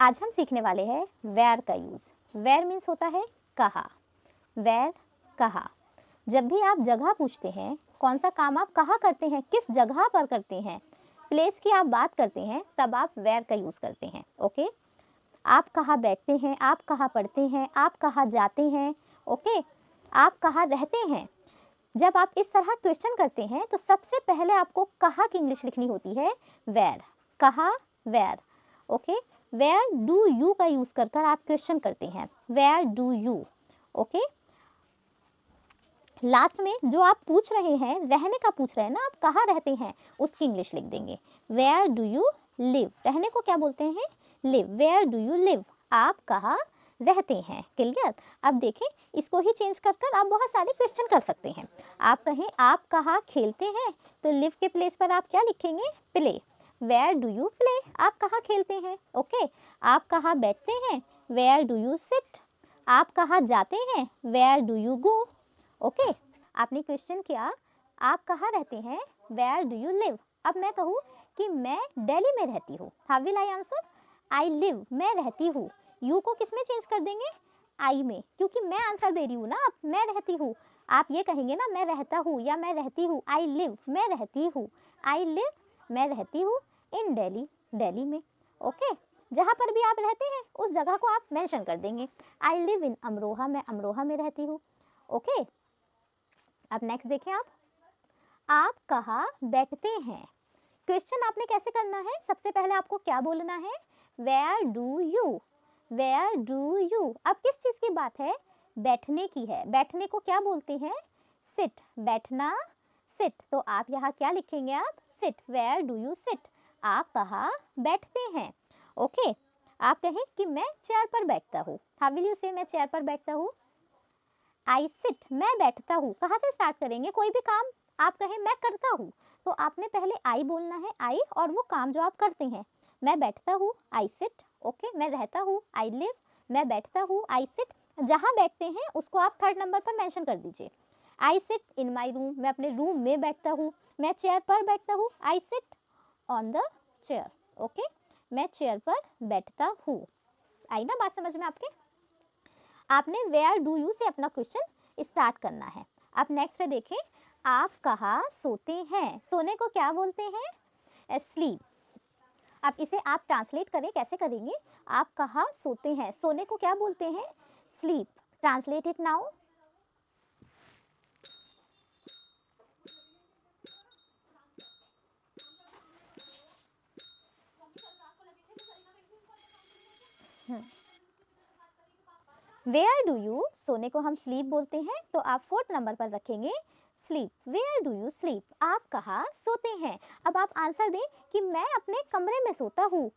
आज हम सीखने वाले हैं वेयर का यूज़। वेयर मीन्स होता है कहाँ। वेयर कहाँ। जब भी आप जगह पूछते हैं, कौन सा काम आप कहाँ करते हैं, किस जगह पर करते हैं, प्लेस की आप बात करते हैं, तब आप वेयर का यूज़ करते हैं। ओके, आप कहाँ बैठते हैं, आप कहाँ पढ़ते हैं, आप कहाँ जाते हैं, ओके, आप कहाँ रहते हैं। जब आप इस तरह क्वेश्चन करते हैं तो सबसे पहले आपको कहाँ की इंग्लिश लिखनी होती है, वेयर। कहाँ, where. Okay, where do you का यूज़ कर कर आप क्वेश्चन करते हैं, where do you. Okay, last में जो आप पूछ रहे हैं, रहने का पूछ रहे हैं ना, आप कहाँ रहते हैं, उसकी इंग्लिश लिख देंगे, वेयर डू यू लिव। रहने को क्या बोलते हैं, live. Where do you live, आप कहाँ रहते हैं। क्लियर। अब देखें, इसको ही चेंज कर कर आप बहुत सारे क्वेश्चन कर सकते हैं। आप कहें आप कहाँ खेलते हैं, तो लिव के प्लेस पर आप क्या लिखेंगे, play. Where do you play, आप कहाँ खेलते हैं। ओके, आप कहाँ बैठते हैं, वेयर डू यू सिट। आप कहाँ जाते हैं, where do you go. Okay, आपने क्वेश्चन किया आप कहाँ रहते हैं, वेयर डू यू लिव। अब मैं कहूँ कि मैं दिल्ली में रहती हूँ, how will I answer, I live, मैं रहती हूँ। यू को किस में चेंज कर देंगे, आई में, क्योंकि मैं आंसर दे रही हूँ ना, अब मैं रहती हूँ। आप ये कहेंगे ना मैं रहता हूँ या मैं रहती हूँ, आई लिव, मैं रहती हूँ, आई लिव, मैं रहती हूँ इन दिल्ली, दिल्ली में। ओके, जहाँ पर भी आप रहते हैं उस जगह को आप मेंशन कर देंगे, आई लिव इन अमरोहा, मैं अमरोहा में रहती हूँ। ओके, अब नेक्स्ट देखें, आप कहाँ बैठते हैं। क्वेश्चन आपने कैसे करना है, सबसे पहले आपको क्या बोलना है, where do you, where do you. अब किस चीज़ की बात है, बैठने की है। बैठने को क्या बोलते हैं, सिट, बैठना, सिट। तो आप यहाँ क्या लिखेंगे, आप sit, where do you sit, आप कहाँ बैठते हैं। ओके, आप कहें कि मैं चेयर पर बैठता हूँ, हाउ विल यू से, मैं चेयर पर बैठता हूँ, आई सिट, मैं बैठता हूँ। कहाँ से स्टार्ट करेंगे, कोई भी काम आप कहें मैं करता हूँ, तो आपने पहले आई बोलना है, आई और वो काम जो आप करते हैं। मैं बैठता हूँ, आई सिट। ओके, मैं रहता हूँ, आई लिव, मैं बैठता हूँ, आई सिट। जहाँ बैठते हैं उसको आप थर्ड नंबर पर मेंशन कर दीजिए, I sit in my room, मैं अपने रूम में बैठता हूँ। मैं चेयर पर बैठता हूँ, I sit on the chair. Okay, मैं चेयर पर बैठता हूँ। आई ना बात समझ में आपके। आपने वेयर डू यू से अपना क्वेश्चन स्टार्ट करना है। अब नेक्स्ट देखें, आप कहाँ सोते हैं। सोने को क्या बोलते हैं, स्लीप। अब इसे आप ट्रांसलेट करें, कैसे करेंगे, आप कहाँ सोते हैं, सोने को क्या बोलते हैं, sleep. Translate it now. Where do you, सोने को हम स्लीप बोलते हैं, तो आप फोर्थ नंबर पर रखेंगे sleep. Where do you sleep, आप कहाँ सोते हैं। अब आप आंसर दें कि मैं अपने कमरे में सोता हूँ,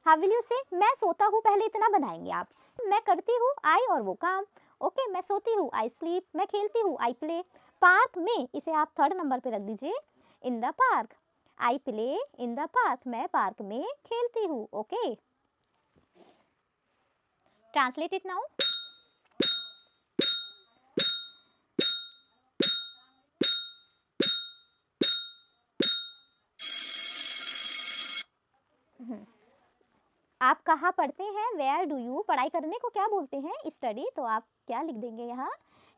हाउ विल यू से, मैं सोता हूँ, पहले इतना बनाएंगे आप। मैं करती हूँ, आई और वो काम। ओके, मैं सोती हूँ, आई स्लीप। मैं खेलती हूँ, आई प्ले। पार्क में, इसे आप थर्ड नंबर पे रख दीजिए, in the park, I play in the park, मैं पार्क में खेलती हूँ। Okay, translate it now. आप कहाँ पढ़ते हैं, वेयर डू यू। पढ़ाई करने को क्या बोलते हैं, स्टडी। तो आप क्या लिख देंगे यहाँ,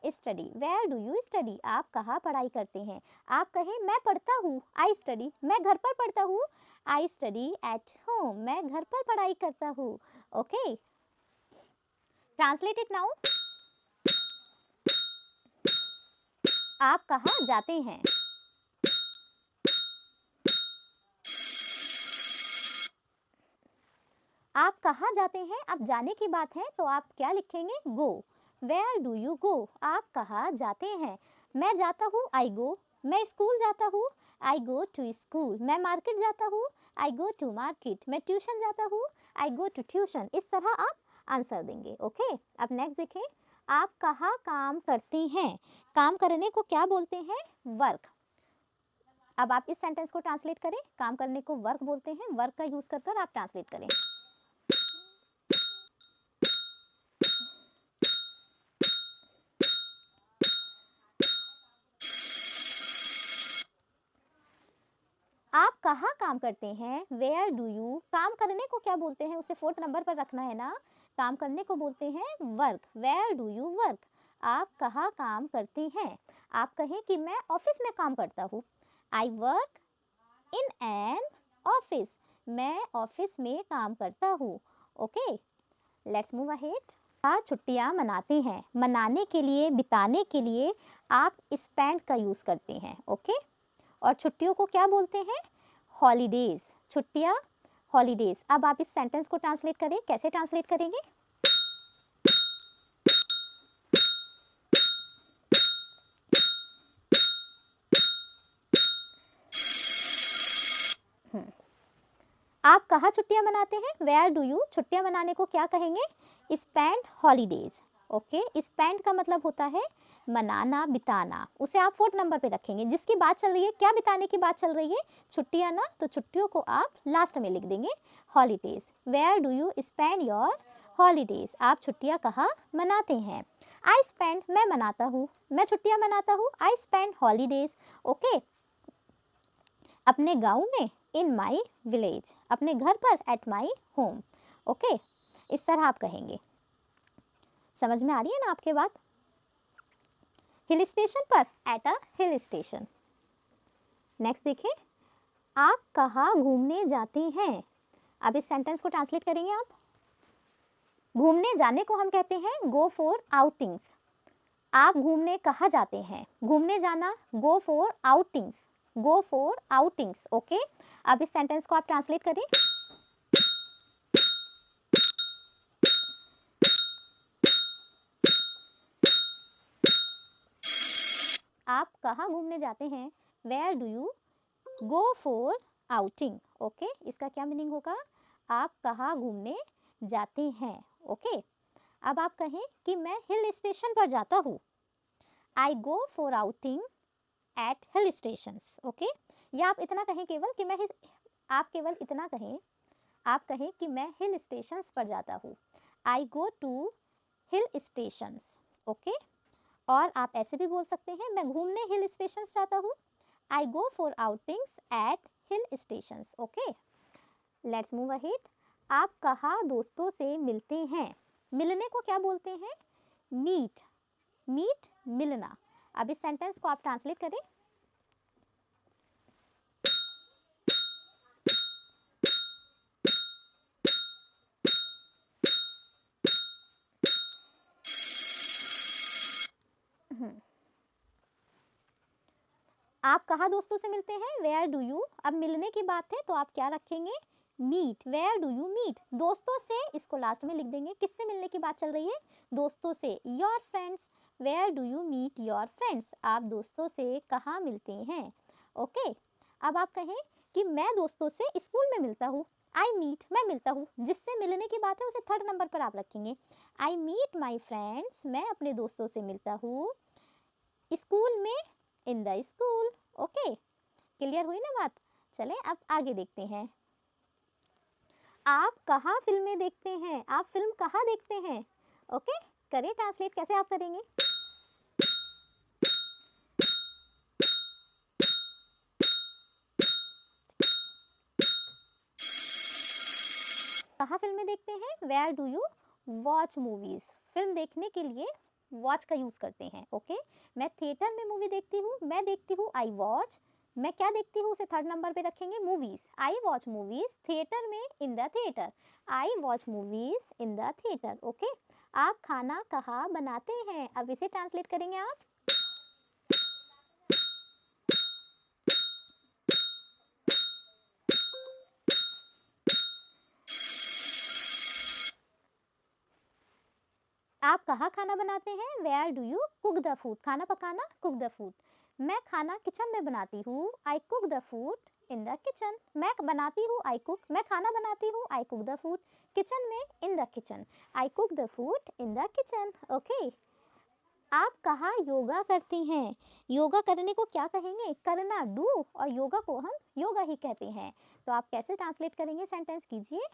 study. Where do you study, आप कहाँ पढ़ाई करते हैं। आप कहें मैं पढ़ता हूँ, आई स्टडी, मैं घर पर पढ़ता हूँ, आई स्टडी एट होम, मैं घर पर पढ़ाई करता हूँ। Okay, translate it now. आप कहाँ जाते हैं। आप कहाँ जाते हैं, अब जाने की बात है तो आप क्या लिखेंगे, गो। वेयर डू यू गो, आप कहाँ जाते हैं। मैं जाता हूँ, आई गो। मैं स्कूल जाता हूँ, आई गो टू स्कूल। मैं मार्केट जाता हूँ, आई गो टू मार्केट। मैं ट्यूशन जाता हूँ, आई गो टू ट्यूशन। इस तरह आप आंसर देंगे। ओके, अब नेक्स्ट देखें, आप कहाँ काम करते हैं। काम करने को क्या बोलते हैं, वर्क। अब आप इस सेंटेंस को ट्रांसलेट करें, काम करने को वर्क बोलते हैं, वर्क का यूज कर कर आप ट्रांसलेट करें। आप कहाँ काम करते हैं, वेयर डू यू, काम करने को क्या बोलते हैं, उसे 4th नंबर पर रखना है ना, काम करने को बोलते हैं work, where do you work, आप कहाँ काम करते हैं। आप कहें कि मैं ऑफिस में काम करता हूँ, I work in an office, मैं ऑफिस में काम करता हूँ। Okay, let's move ahead. आप छुट्टियाँ मनाते हैं, मनाने के लिए, बिताने के लिए आप स्पेंड का यूज़ करते हैं। ओके, और छुट्टियों को क्या बोलते हैं, हॉलीडेज, छुट्टियाँ हॉलीडेज। अब आप इस सेंटेंस को ट्रांसलेट करें, कैसे ट्रांसलेट करेंगे। आप कहाँ छुट्टियाँ मनाते हैं, वेयर डू यू, छुट्टियाँ मनाने को क्या कहेंगे, स्पेंड हॉलीडेज। ओके, स्पेंड का मतलब होता है मनाना, बिताना, उसे आप 4th नंबर पे रखेंगे। जिसकी बात चल रही है, क्या बिताने की बात चल रही है, छुट्टियाँ ना, तो छुट्टियों को आप लास्ट में लिख देंगे holidays. Where do you spend your holidays, आप छुट्टियाँ कहाँ मनाते हैं। आई स्पेंड, मैं मनाता हूँ, मैं छुट्टियाँ मनाता हूँ, आई स्पेंड हॉलीडेज। ओके, अपने गाँव में, इन माई विलेज, अपने घर पर, एट माई होम। ओके, इस तरह आप कहेंगे। समझ में आ रही है ना आपके बात। हिल स्टेशन पर, at a hill station. Next देखिए, आप कहाँ घूमने जाते हैं। अब इस सेंटेंस को ट्रांसलेट करेंगे आप। घूमने जाने को हम कहते हैं गो फॉर आउटिंग्स। आप घूमने कहाँ जाते हैं, घूमने जाना, गो for outings, go for outings. Okay, अब इस सेंटेंस को आप ट्रांसलेट करें। आप कहाँ घूमने जाते हैं, where do you go for outing. Okay, इसका क्या मीनिंग होगा, आप कहाँ घूमने जाते हैं। ओके, अब आप कहें कि मैं हिल स्टेशन पर जाता हूँ, I go for outing at hill stations. Okay, या आप इतना कहें केवल कि आप केवल इतना कहें, आप कहें कि मैं हिल स्टेशंस पर जाता हूँ, I go to hill stations. Okay, और आप ऐसे भी बोल सकते हैं, मैं घूमने हिल स्टेशंस जाता हूँ, I go for outings at hill stations. Okay, let's move ahead. आप कहाँ दोस्तों से मिलते हैं, मिलने को क्या बोलते हैं, मीट, मीट मिलना। अब इस सेंटेंस को आप ट्रांसलेट करें। आप कहाँ दोस्तों से मिलते हैं, वेयर डू यू, अब मिलने की बात है तो आप क्या रखेंगे, meet, where do you meet, दोस्तों से, इसको लास्ट में लिख देंगे। किससे मिलने की बात चल रही है, दोस्तों से, your friends, where do you meet your friends, आप दोस्तों से कहाँ मिलते हैं। ओके, अब आप कहें कि मैं दोस्तों से स्कूल में मिलता हूँ, आई मीट, मैं मिलता हूँ, जिससे मिलने की बात है उसे 3rd नंबर पर आप रखेंगे, आई मीट माई फ्रेंड्स, मैं अपने दोस्तों से मिलता हूँ स्कूल में, in the school. Okay, clear हुई ना बात। चले अब आगे देखते हैं। आप कहाँ फिल्में देखते हैं, आप फिल्म कहाँ देखते हैं। ओके, करें ट्रांसलेट, कैसे आप करेंगे। कहाँ फिल्में देखते हैं, where do you watch movies, film देखने के लिए वॉच का यूज करते हैं। ओके, मैं थिएटर में मूवी देखती हूँ, मैं देखती हूँ, आई वॉच, मैं क्या देखती हूँ उसे 3rd नंबर पे रखेंगे, movies, I watch movies theatre में, in the theatre, I watch movies in the theatre. Okay, आप खाना कहाँ बनाते हैं, अब इसे ट्रांसलेट करेंगे आप। आप कहाँ खाना बनाते हैं, where do you cook the food, खाना पकाना, कुक द फूड, मैं खाना किचन में बनाती हूँ, I cook the food in the kitchen, मैं बनाती हूँ, आई कुक, मैं खाना बनाती हूँ, I cook the food kitchen में, in the kitchen, I cook the food in the kitchen. Okay, आप कहाँ योगा करते हैं, योगा करने को क्या कहेंगे, करना, डू, और योगा को हम योगा ही कहते हैं। तो आप कैसे ट्रांसलेट करेंगे, सेंटेंस कीजिए।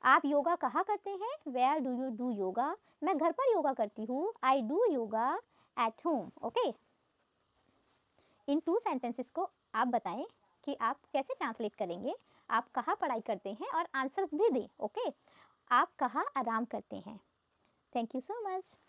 आप योगा कहाँ करते हैं? Where do you do yoga? मैं घर पर योगा करती हूँ। I do yoga at home. Okay, इन 2 सेंटेंसेस को आप बताएं कि आप कैसे ट्रांसलेट करेंगे, आप कहाँ पढ़ाई करते हैं और आंसर्स भी दें। ओके, आप कहाँ आराम करते हैं। Thank you so much.